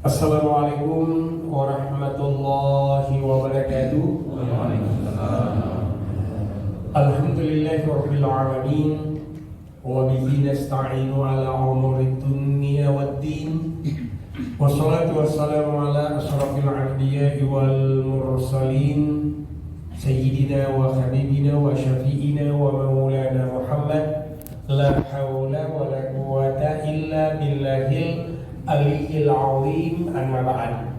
Assalamualaikum warahmatullahi wabarakatuh. Alhamdulillahirabbil alamin wa bihi nasta'inu ala umurid dunya waddin. Wassalatu wassalamu ala asyrafil anbiya'i wal mursalin sayyidina wa habibina wa syafi'ina wa maulana Muhammad. La haula wa la quwwata illa billahil aliyil azim. Amma ba'd.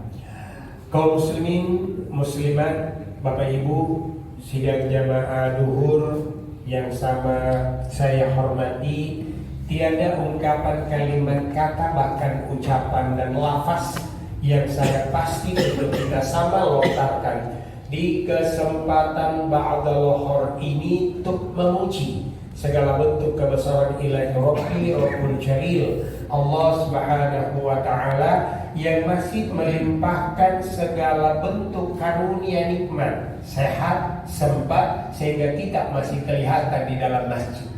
Kaum muslimin muslimat, Bapak Ibu sidang jamaah duhur yang sama saya hormati, tiada ungkapan kalimat kata bahkan ucapan dan lafaz yang saya pasti untuk kita sama lontarkan di kesempatan ba'da lohor ini untuk memuji segala bentuk kebesaran ilahi Rabbul Jalil Allah Subhanahu wa Ta'ala yang masih melimpahkan segala bentuk karunia nikmat, sehat, sempat, sehingga kita masih kelihatan di dalam masjid.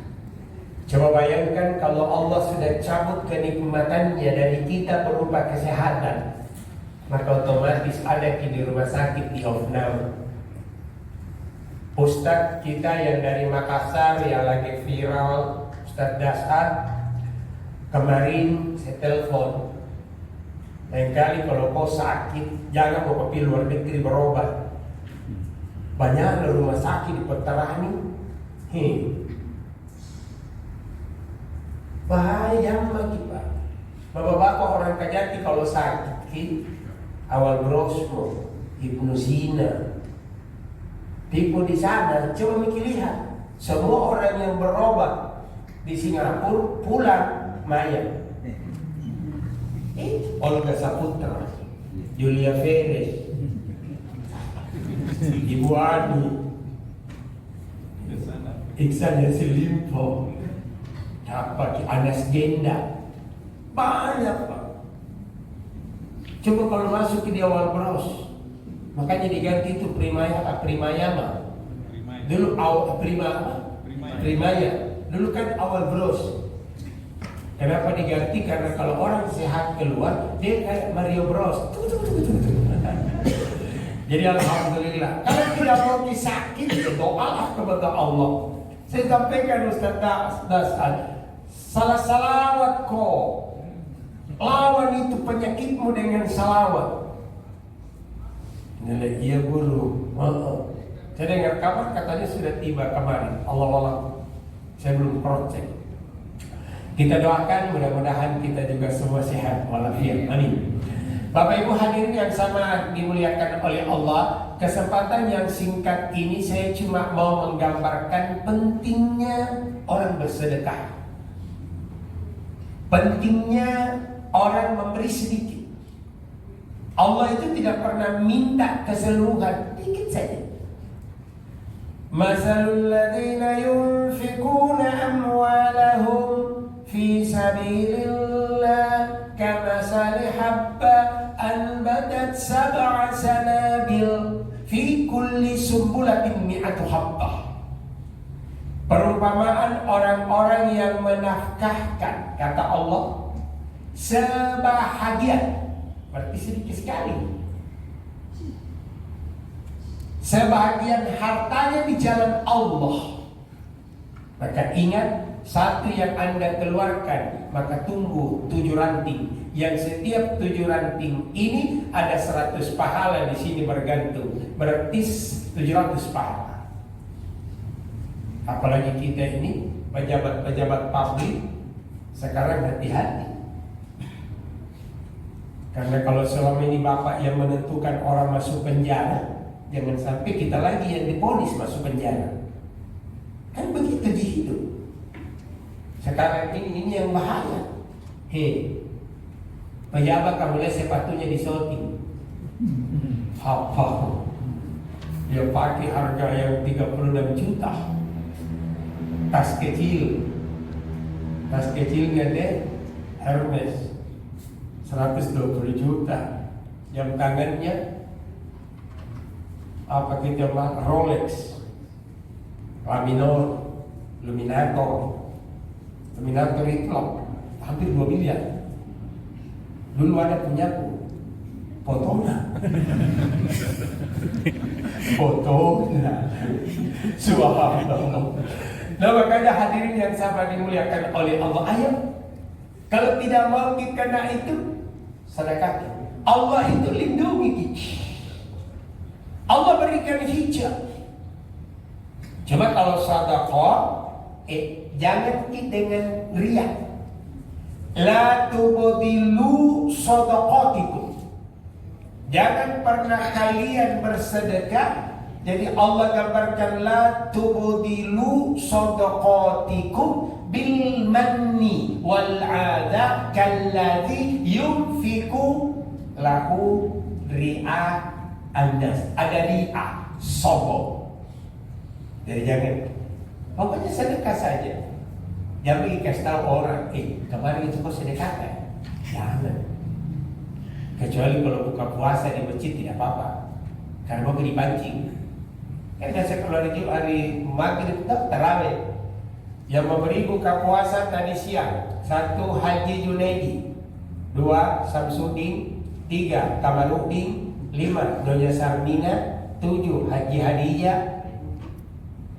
Coba bayangkan kalau Allah sudah cabut kenikmatannya dari kita berupa kesehatan, maka otomatis ada di rumah sakit di off now. Ustadz kita yang dari Makassar yang lagi viral, Ustadz Dasar, kemarin saya telepon, lain kali kalau kau sakit jangan mau pergi luar negeri berobat. Banyak di rumah sakit di Petarani. Bahaya lagi Pak. Bapak-bapak orang Kajati kalau sakit, awal brosmo, Ibnu Sina, tipu di sana. Coba mikir lihat, semua orang yang berobat di Singapura pulang mayat. Olga Saputra, Julia Perez, Ibu Adi, Iksan Yasilimpo, dapat Anas Genda, banyak Pak. Coba kalau masuk di awal bros, makanya diganti itu Primayama. Dulu awal Primaya. Dulu kan awal bros. Kenapa diganti? Karena kalau orang sehat keluar, dia kayak Mario Bros. Jadi alhamdulillah. Kalau tidak mau sakit, doalah kepada Allah. Saya sampaikan Ustaz Dasar, salah salawat kau. Lawan itu penyakitmu dengan salawat. Iya guru. Saya dengar kabar katanya sudah tiba kemarin. Allah. Saya belum cross check. Kita doakan mudah-mudahan kita juga semua sehat walafiat. Amin. Bapak Ibu hadirin yang sama dimuliakan oleh Allah, kesempatan yang singkat ini saya cuma mau menggambarkan pentingnya orang bersedekah. Pentingnya orang memberi sedikit. Allah itu tidak pernah minta keseluruhan, dikit saja. Masalul ladzina yunfikuna amwalahum fi sabilillah kamasali habba anbatat sab'a sanabil fi kulli sumbulatin mi'atu habbah. Perumpamaan orang-orang yang menafkahkan, kata Allah, sebahagian, berarti sedikit sekali, sebahagian hartanya di jalan Allah. Maka ingat, satu yang Anda keluarkan, maka tunggu 7 ranting. Yang setiap 7 ranting ini ada 100 pahala di sini bergantung. Berarti 700 pahala. Apalagi kita ini pejabat-pejabat publik, sekarang hati-hati. Karena kalau selama ini Bapak yang menentukan orang masuk penjara, jangan sampai kita lagi yang diponis masuk penjara. Kan begitu di hidup. Sekarang ini yang bahaya. Pejabat kamu lihat sepatunya disorting. Apa? Dia pakai harga yang 36 juta. Tas kecilnya deh Hermes 120 juta. Jam tangannya apa kita bilang Rolex, Laminor, Luminator itu hampir 2 miliar. Dulu ada punyaku, Fotona. Fotona. Subhanallah. Nah, makanya hadirin yang sama dimuliakan oleh Allah, ayo, kalau tidak mau kita kena itu, sedekah. Allah itu lindungi kita. Allah berikan hijab. Cuma kalau sedekah, jangan dengan riya. La tubdilu sadaqatikum. Jangan pernah kalian bersedekah. Jadi Allah gambarkan la tubdilu sadaqatikum bil manni wal adha kalladhi yunfiku lahu ri'a annas. Ada ri'a, sombong. Jadi jangan, pokoknya sedekah saja. Jangan pergi kasih tahu orang, kemarin itu kok sedekah kan? Jangan. Kecuali kalau buka puasa di masjid tidak apa-apa, karena mau dipancing. Kan biasa kalau hari maghrib tarawih, yang memberi buka puasa tadi siang, 1 Haji Junaidi, 2 Samsudin, 3 Kamaludin, 5 Nyonya Sarmina, 7 Haji Hadijah.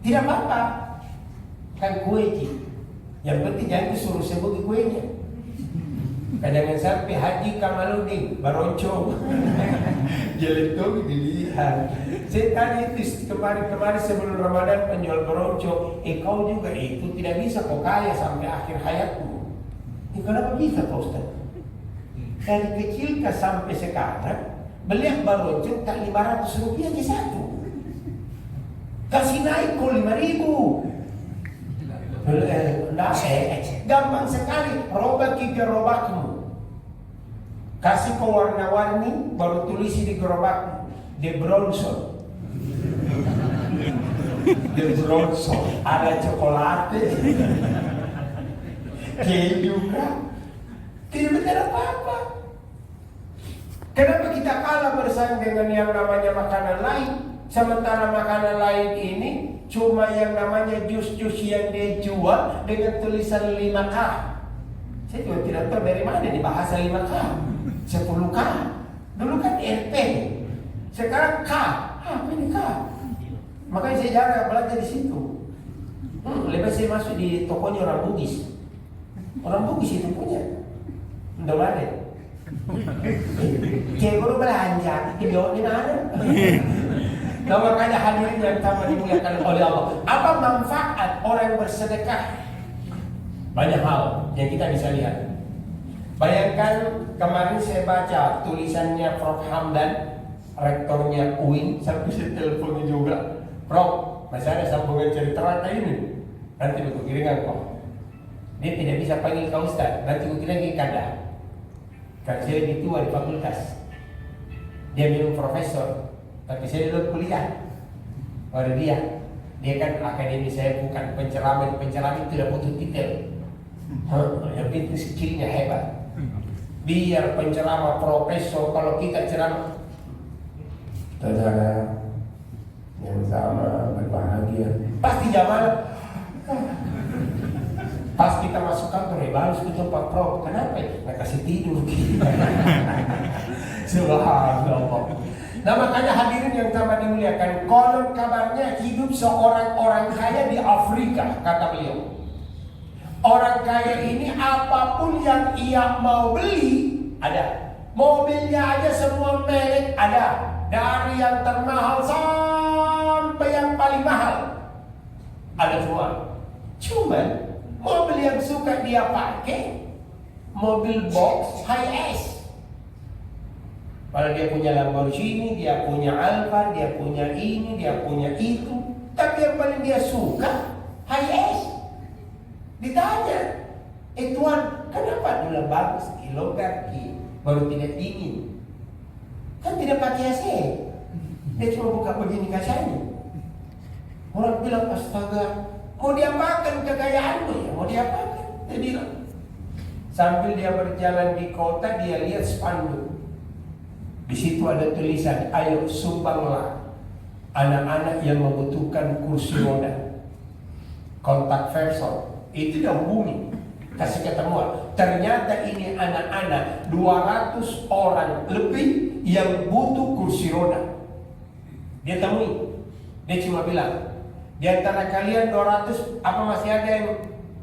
Tidak apa-apa, kan kue ji. Yang penting jangan disuruh sebut kuenya. Kadang sampai Haji Kamaludin Baronco Jeletung dilihat. Saya tanya itu kemarin sebelum Ramadan penjual Baronco, kau juga itu tidak bisa kau kaya sampai akhir hayatmu. Kenapa bisa Pak Ustaz? Dari kecil ke sampai sekarang beli Baronco tak 500 rupiah di satu. Kasih naik kau 5.000. Gampang sekali, robak ke gerobakmu. Kasih kau warna-warni, baru tulisi di gerobakmu. De Bronson. De Bronson. Ada coklat, keju kan? Tidak benar apa-apa. Kenapa kita kalah bersaing dengan yang namanya makanan lain? Sementara makanan lain ini cuma yang namanya jus-jus yang dia jual dengan tulisan 5K. Saya juga tidak tahu dari mana di bahasa 5K, 10K. Dulu kan RP, sekarang K. Apa ini K? Makanya saya jarang belajar di situ. Lepas saya masuk di tokonya orang Bugis. Orang Bugis itu punya. Udah mana? Kayak baru belanja, hidupnya di mana? Nah, makanya hadirin yang sama dimuliakan oleh Allah. Apa manfaat orang bersedekah? Banyak hal yang kita bisa lihat. Bayangkan kemarin saya baca tulisannya Prof. Hamdan, rektornya UIN, sampai saya teleponnya juga. Prof, masih ada sambungan cerita rata ini. Nanti aku kirimkan kok. Dia tidak bisa panggil kau Ustaz, nanti aku kirim ke kada. Kan saya lebih tua di fakultas. Dia bilang profesor, tapi saya dulu kuliah. Pada dia kan akademi, saya bukan penceramah tidak butuh titel. Yang penting skillnya hebat. Biar penceramah profesor, kalau kita ceramah, saudara yang sama berbahagia, pasti zaman. Pas kita masuk kantor, bagus ke tempat Prof. Kenapa? Nggak kasih tidur. Subhanallah. Nah, makanya hadirin yang sama dimuliakan, konon kabarnya hidup seorang orang kaya di Afrika, kata beliau. Orang kaya ini apapun yang ia mau beli ada. Mobilnya aja semua merek ada, dari yang termahal sampai yang paling mahal ada semua. Cuman mobil yang suka dia pakai mobil box high-S. Kalau dia punya Lamborghini, dia punya Alfa, dia punya ini, dia punya itu. Tapi yang paling dia suka high-S. Ditanya, Tuan, kenapa dulu bagus longgar baru tidak dingin? Kan tidak pakai AC. Dia cuma buka begini kacanya. Orang bilang, astaga, mau diapakan kekayaanmu ya? Mau diapakan? Dia bilang. Sambil dia berjalan di kota, dia lihat spanduk. Di situ ada tulisan, ayo sumbanglah anak-anak yang membutuhkan kursi roda. Kontak person. Itu dia hubungi, kasih ketemuan. ternyata ini anak-anak 200 orang lebih yang butuh kursi roda. Dia temui, dia cuma bilang, di antara kalian 200, apa masih ada yang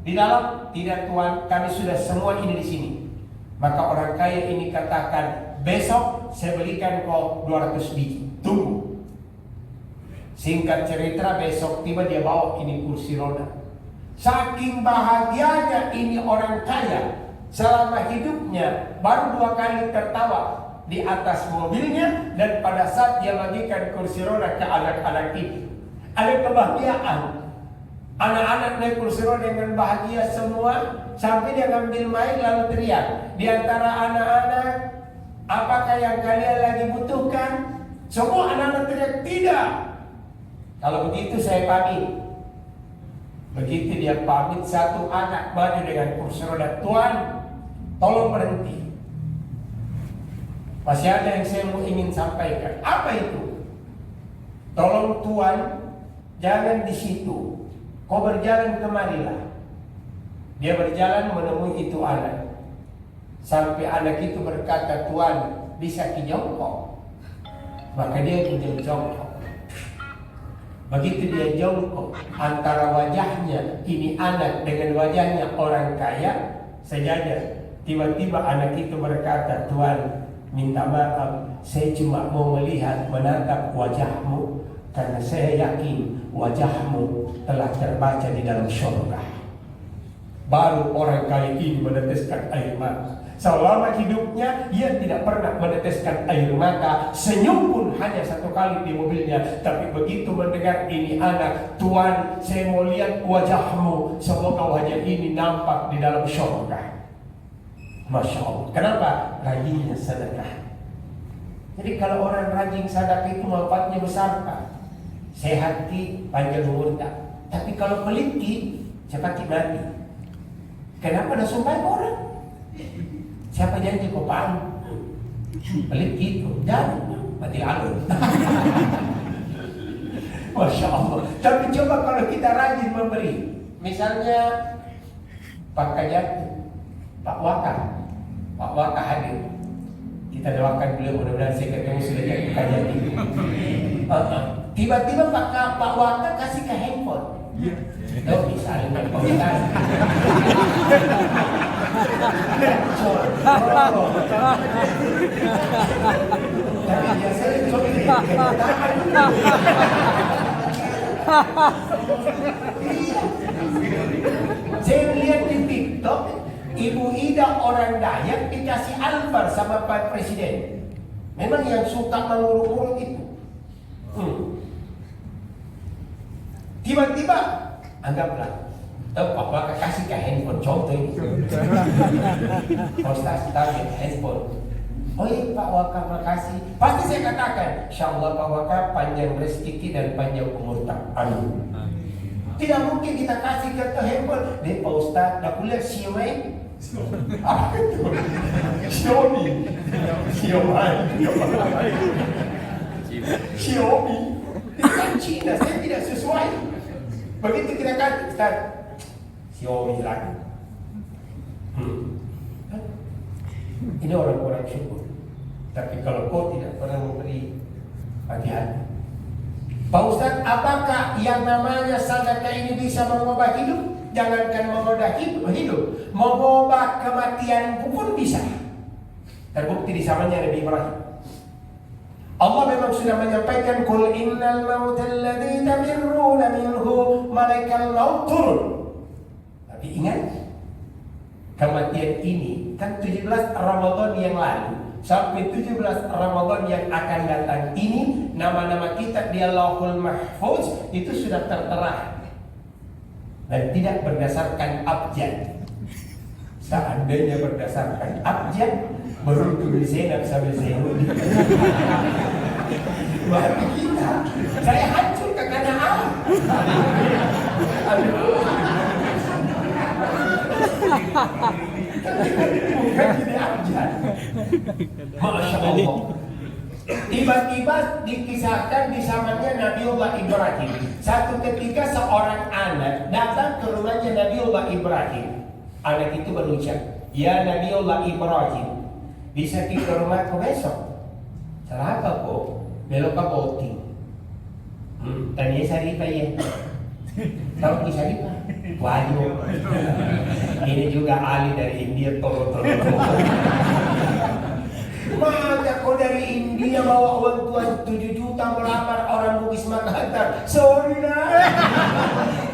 di dalam? Tidak Tuan, kami sudah semua ini di sini. Maka orang kaya ini katakan, besok saya belikan kau 200 biji, tunggu. Singkat cerita, besok tiba dia bawa ini kursi roda. Saking bahagianya ini orang kaya, selama hidupnya baru 2 kali tertawa di atas mobilnya, dan pada saat dia bagikan kursi roda ke anak-anak ini, ada kebahagiaan. Anak-anak naik kursi roda dengan bahagia semua, sampai dia ngambil mic lalu teriak, di antara anak-anak, apakah yang kalian lagi butuhkan? Semua anak-anak teriak, tidak. Kalau begitu saya pamit. Begitu dia pamit, satu anak maju dengan kursi roda, Tuan, tolong berhenti. Masih ada yang saya ingin sampaikan. Apa itu? Tolong Tuan, jangan di situ. Kau berjalan kemarilah. Dia berjalan menemui itu anak. Sampai anak itu berkata, Tuan, bisa jongkok? Maka dia jongkok. Begitu dia jongkok, antara wajahnya ini anak dengan wajahnya orang kaya sejajar. Tiba-tiba anak itu berkata, Tuan, minta maaf, saya cuma mau melihat, menatap wajahmu, karena saya yakin wajahmu telah terbaca di dalam surga. Baru orang kaya ini meneteskan air mata. Selama hidupnya ia tidak pernah meneteskan air mata, senyum pun hanya 1 kali di mobilnya. Tapi begitu mendengar ini anak, Tuan, saya mau lihat wajahmu, semoga wajah ini nampak di dalam surga. Masya Allah. Kenapa? Rajinnya sedekah. Jadi kalau orang rajin sedekah itu manfaatnya besar, Pak. Sehat ki, panjang umur tak. Tapi kalau pelit ki, cepat ki mati. Kenapa dah sumpah orang? Siapa janji kau paham? Pelit gitu, jangan mati lalu. Masya Allah. Tapi coba kalau kita rajin memberi, misalnya Pak Kajati, Pak Waka hadir. Kita doakan beliau, mudah-mudahan saya ketemu sudah jadi Kajati. Tiba-tiba Pak Waka kasih ke handphone. Tuh misalnya komunikasi. Tapi biasanya saya lihat di TikTok, Ibu Ida orang Dayak dikasih alfar sama Pak Presiden. Memang yang suka mengurut-urut itu. Tiba-tiba anggaplah Pak Waka kasih ke handphone, contoh ini. Ustaz tarik handphone. Oh iya Pak Waka, makasih. Pasti saya katakan, insyaallah Pak Waka panjang rezeki dan panjang umur tak. Amin. Tidak mungkin kita kasih ke handphone. Nih Pak Ustaz, dah kuliah Xiaomi. Apa itu? Xiaomi. Itu kan Cina, saya tidak sesuai. Begitu kita kata, Ustaz, Xiaomi lagi. Ini orang-orang syukur. Tapi kalau kau tidak pernah memberi, hati-hati. Pak Ustaz, apakah yang namanya sedekah ini bisa mengubah hidup? Jangankan mengubah hidup, mengubah kematian pun bisa. Terbukti di zamannya Nabi Ibrahim. Allah memang sudah menyampaikan, Qul innal mautal ladzi tafirruna minhu, malaikat maut turun. Tapi ingat, kematian ini kan 17 Ramadan yang lalu sampai 17 Ramadan yang akan datang ini, nama-nama kita di Allahul Mahfuz itu sudah tertera dan tidak berdasarkan abjad. Seandainya berdasarkan abjad, beruntung di Zainab sampai Zainab. Berarti kita, saya hancur ke kanan Allah. Bukan tidak abjad. Masya Allah. Tiba-tiba dikisahkan di zamannya Nabiullah Ibrahim. Satu ketika seorang anak datang ke rumahnya Nabiullah Ibrahim. Anak itu berucap, ya Nabiullah Ibrahim, bisa ke rumahku besok? Kenapa kok? Belok ke voting. Tanya Sarifah ya. Tahu Ki Sarifah? Waduh. Ini juga ahli dari India tolong. Maka kau dari India bawa uang tuan 7 juta melamar orang Bugis Makassar. Sorry lah.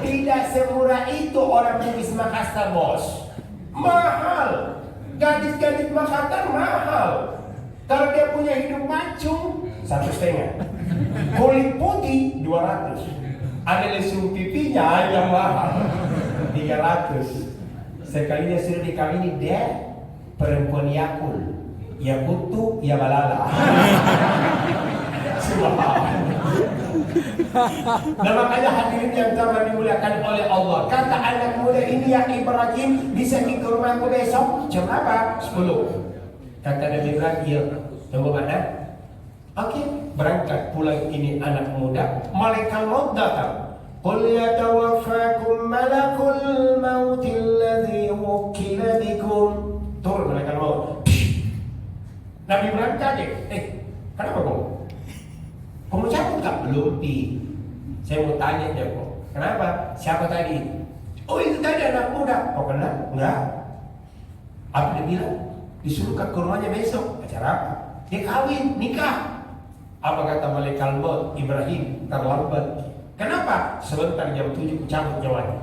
Tidak semurah itu orang Bugis Makassar, bos. Mahal. Gadis-gadis Makassar mahal. Kalau dia punya hidung mancung 1,5. Kulit putih 200. Ada lesung pipinya yang mahal 300. Sekali dia sudah dikawini dia perempuan Yakul. Ya kutu, ya balala. Nah makanya hadirin yang telah dimuliakan oleh Allah, kata anak muda ini ya Ibrahim, bisa ke rumahku besok jam apa? 10. Kata Nabi Ibrahim, tunggu mana? Oke, berangkat pulang ini anak muda. Malaikat maut datang. Qul yatawaffakum malakul maut alladhi wukila bikum. Turun malaikat maut. Nabi Ibrahim kaget. Kenapa kok? Kamu cabut tak? Belum pi. Saya mau tanya dia kok. Kenapa? Siapa tadi? Oh itu tadi anak muda. Kok kenal? Enggak. Apa dia bilang? Disuruh ke rumahnya besok. Acara apa? Dia kawin, nikah. Apa kata malaikat maut? Ibrahim terlambat. Kenapa? Sebentar jam 7 cabut nyawanya.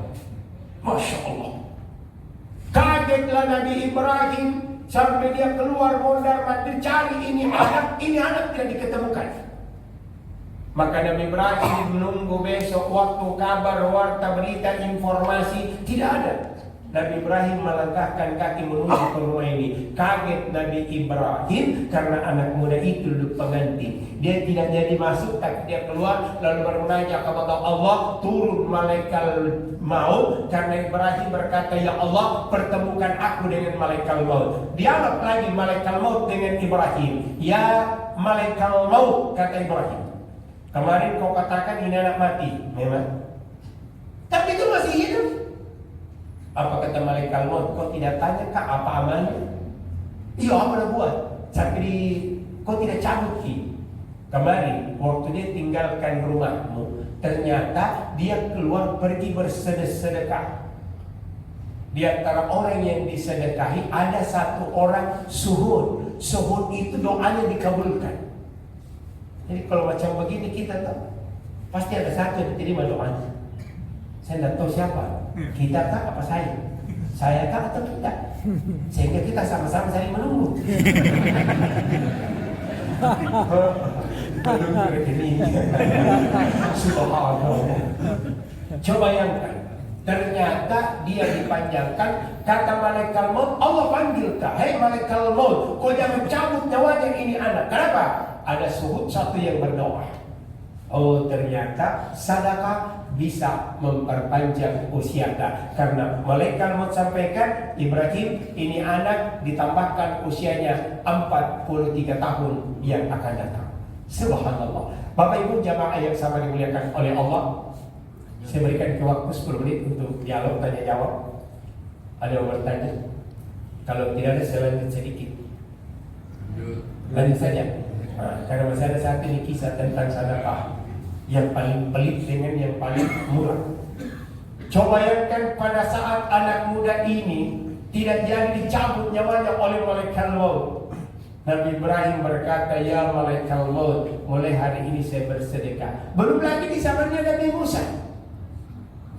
Masya Allah. Kagetlah Nabi Ibrahim. Sampai dia keluar mondar mandir cari ini anak tidak diketemukan. Maka Nabi Ibrahim menunggu besok waktu kabar, warta, berita, informasi tidak ada. Nabi Ibrahim melangkahkan kaki menuju ke rumah ini. Kaget Nabi Ibrahim karena anak muda itu duduk pengantin. Dia tidak jadi masuk, tapi dia keluar lalu bermunajat kepada Allah. Turun malaikat maut karena Ibrahim berkata, ya Allah pertemukan aku dengan malaikat maut. Dialog lagi malaikat maut dengan Ibrahim. Ya malaikat maut, kata Ibrahim, kemarin kau katakan ini anak mati. Memang, tapi itu masih hidup. Apa kata malaikat maut? Kau tidak tanya kak apa amalnya? Iya, apa dah buat? Sampai kau tidak cabut ki. Kemarin waktu dia tinggalkan rumahmu, ternyata dia keluar pergi bersedekah. Di antara orang yang disedekahi ada satu orang suhud. Suhud itu doanya dikabulkan. Jadi kalau macam begini kita tahu, pasti ada satu yang diterima doanya. Saya tidak tahu siapa. Kita kah apa saya? Saya kah atau kita? Sehingga kita sama-sama saling menunggu. Subhanallah. Coba bayangkan, ternyata dia dipanjangkan. Kata malaikat maut, Allah panggil kah? Hei malaikat maut, kau jangan cabut nyawanya ini anak. Kenapa? Ada suhud satu yang berdoa. Oh ternyata sedekah bisa memperpanjang usia kita. Karena malaikat maut sampaikan Ibrahim ini anak ditambahkan usianya 43 tahun yang akan datang. Subhanallah. Bapak Ibu jamaah yang sama dimuliakan oleh Allah, saya berikan ke waktu 10 menit untuk dialog tanya jawab. Ada yang bertanya? Kalau tidak ada saya lanjut sedikit. Lanjut saja. Karena masih ada saat ini kisah tentang sedekah yang paling pelit dengan yang paling murah. Coba bayangkan pada saat anak muda ini tidak jadi dicabut nyawanya oleh malaikat maut. Nabi Ibrahim berkata, ya malaikat maut, mulai hari ini saya bersedekah. Belum lagi di zamannya Nabi Musa.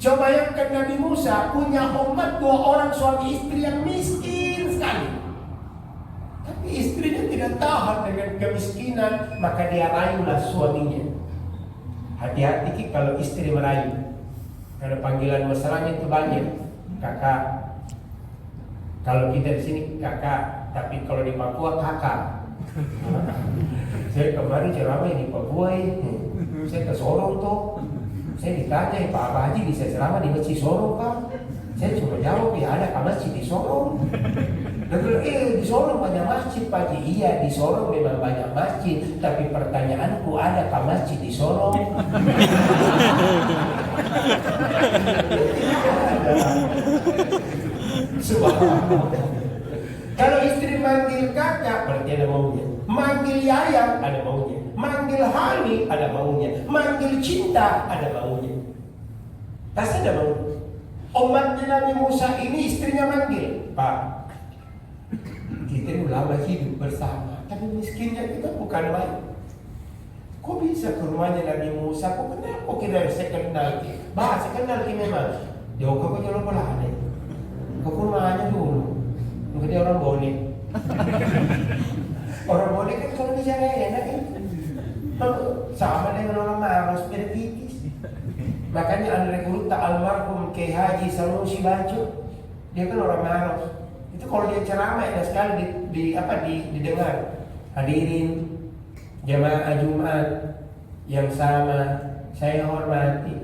Coba bayangkan Nabi Musa punya umat 2 orang suami istri yang miskin sekali. Tapi istrinya tidak tahan dengan kemiskinan, maka dia rayulah suaminya. Hati-hati kalau istri merayu, karena panggilan mesranya itu banyak. Kakak, kalau kita di sini kakak, tapi kalau di Papua kakak. Saya kemarin ceramah di Papua saya ke Sorong tuh. Saya ditanya, Pak Haji bisa ceramah di Masjid Sorong Pak? Saya cuma jawab, ya ada masjid di Sorong. Dia bilang, di Sorong banyak masjid Pak Haji. Iya di Sorong memang banyak masjid, tapi pertanyaanku ada masjid di Sorong? Subhanallah. Kalau istri manggil kakak, berarti ada maunya. Manggil yayang, ada maunya. Manggil hani, ada maunya. Manggil cinta, ada maunya. Pasti ada maunya. Umatnya Nabi Musa ini istrinya manggil, Pak, kita ini lama hidup bersama, tapi miskinnya kita bukan main. Kok bisa ke rumahnya Nabi Musa? Kok kenapa kita harus kenal? Bahasa kenal kita memang. Jauh kau jalan pola aneh. Kau ke rumahnya dulu. Mungkin dia orang boleh. Orang boleh kan kalau bicara enak kan. Sama dengan orang malas berpikir. Makanya Andre Guruta almarhum Kiai Haji Sanusi Baco, dia kan orang malas. Itu kalau dia ceramah enak sekali didengar. Hadirin jamaah Jumat yang sama saya hormati.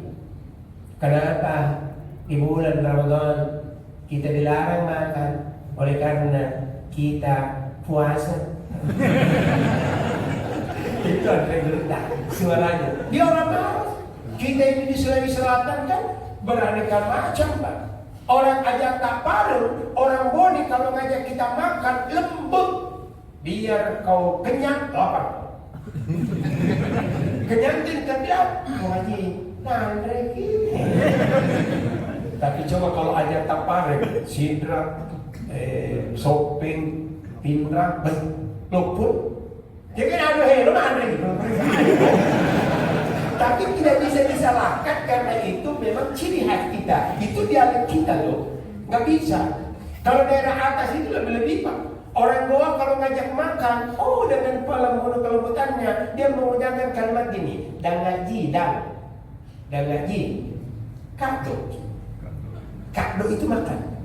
Kenapa di bulan Ramadan kita dilarang makan? Oleh karena kita puasa. Itu Andre Guruta suaranya. Dia orang malas. Kita ini di Sulawesi Selatan kan beraneka macam, Pak. Orang ajak tak paru, orang Boni kalau ngajak kita makan lembut, biar kau kenyang, lapar. Kenyang tingkat dia, Haji, Andre gini. Tapi coba kalau ajak tak paru, sidra, shopping, pindra, luput, dia kan ada hero Andre gitu. Tapi tidak bisa disalahkan karena itu memang ciri khas kita. Itu dialek kita loh. Nggak bisa. Kalau daerah atas itu lebih-lebih, Pak. Orang Goa kalau ngajak makan, dengan lembut kelembutannya, dia menggunakan kalimat gini. Dan ngaji. Kakdo. Kakdo itu makan.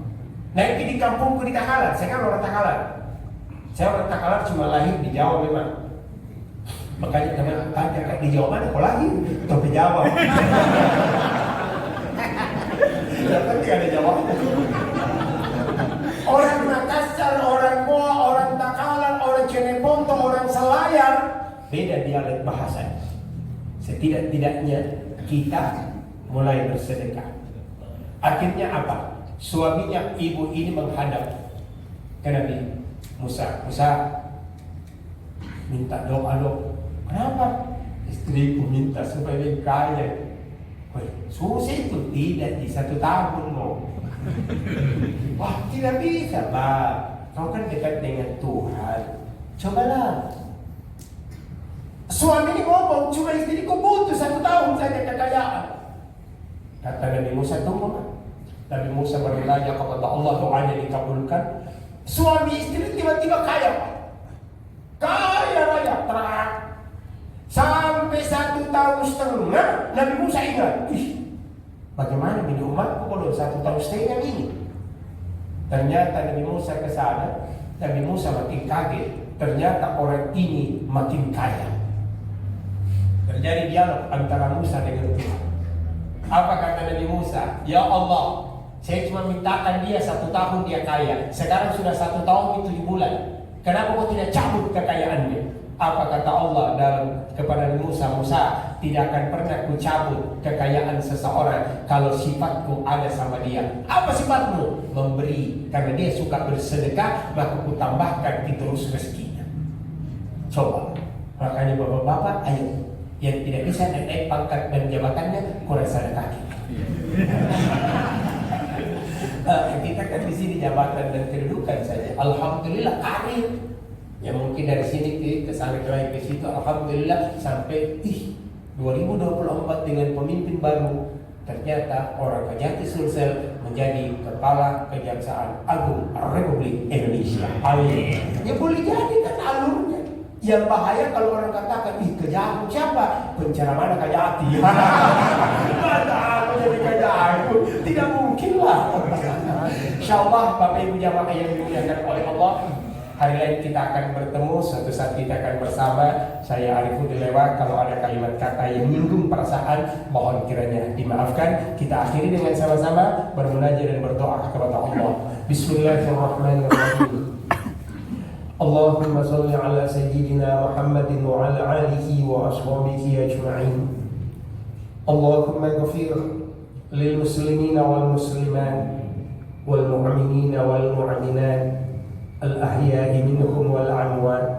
Nah itu di kampungku di Takalar. Saya kan orang Takalar. Saya orang Takalar cuma lahir di Jawa memang. Makanya jangan tanya di Jawa mana kau lagi? Tuh di Jawa. Ya kan tidak ada jawabnya. Orang Makassar, orang Goa, orang Takalar, orang Cileponto, orang Selayar, beda dialek bahasa. Setidak-tidaknya kita mulai bersedekah. Akhirnya apa? Suaminya ibu ini menghadap ke Nabi Musa. Musa minta doa dong. Kenapa? Istriku minta supaya dia kaya. Susah itu tidak di 1 tahun mau. Wah tidak bisa, Pak. Kau kan dekat dengan Tuhan. Cobalah. Suami ini ngomong, cuma istriku butuh 1 tahun saja kekayaan. Kata Nabi Musa, tunggu, Pak. Nabi Musa bertanya kepada Allah, doanya dikabulkan. Suami istri tiba-tiba kaya, Pak. Kaya raya, terang. Sampai 1,5 tahun, Nabi Musa ingat, bagaimana bini umatku kalau 1,5 tahun ini? Ternyata Nabi Musa ke sana, Nabi Musa makin kaget. Ternyata orang ini makin kaya. Terjadi dialog antara Musa dengan Tuhan. Apa kata Nabi Musa? Ya Allah, saya cuma mintakan dia 1 tahun dia kaya. Sekarang sudah 1 tahun 7 bulan. Kenapa kau tidak cabut kekayaannya? Apa kata Allah kepada Musa? Musa, tidak akan pernah ku cabut kekayaan seseorang kalau sifatku ada sama dia. Apa sifatmu? Memberi. Karena dia suka bersedekah, maka ku tambahkan terus rezekinya. Coba. Makanya bapak-bapak, ayo. Yang tidak bisa naik pangkat dan jabatannya, kurang sedekah kita. Kita kan di sini jabatan dan kedudukan saja. Alhamdulillah karir. Ya mungkin dari sini ke sana ke situ, alhamdulillah sampai 2024 dengan pemimpin baru, ternyata orang Kejati Sulsel menjadi kepala Kejaksaan Agung Republik Indonesia. Amin. Ya boleh jadi kan alurnya. Yang bahaya kalau orang katakan, Kejati siapa? Penceramah Kejati. Mana aku jadi Kejati? Tidak mungkin lah. Insyaallah Bapak Ibu jamaah yang dimuliakan oleh Allah, hari lain kita akan bertemu, suatu saat kita akan bersama. Saya Arifudin Lewat. Kalau ada kalimat kata yang menyinggung perasaan, mohon kiranya dimaafkan. Kita akhiri dengan sama-sama bermunajat dan berdoa kepada Allah. Bismillahirrahmanirrahim. Allahumma salli ala sayyidina Muhammadin wa ala alihi wa ashabihi ajma'in. Allahumma ghafir lil muslimina wal muslimat wal mu'minina wal mu'minat الأحياء منهم والأموات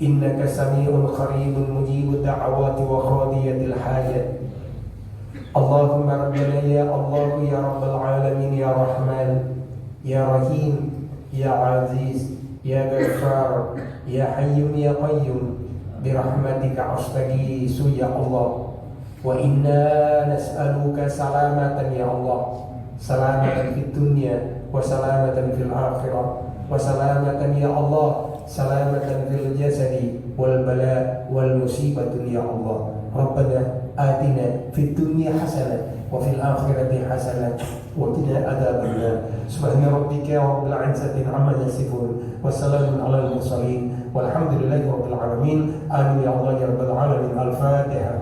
إنك سميع قريب مجيب الدعوات وقاضية الحاجات. اللهم ربنا يا الله يا رب العالمين يا رحمن يا رحيم يا عزيز يا غفار يا حي يا قيوم برحمتك أستغيث يا الله. وإنا نسألك سلامة يا الله، سلامة في الدنيا وسلامة في الآخرة، وسلامة يا الله سلامة في الجسد والبلاء والمصيبة يا الله. ربنا آتنا في الدنيا حسنة وفي الآخرة حسنة وقنا عذاب النار. سبحان ربك رب العزة عما يصفون وسلام على المرسلين والحمد لله رب العالمين. آمين يا الله يا رب العالمين. الفاتحة.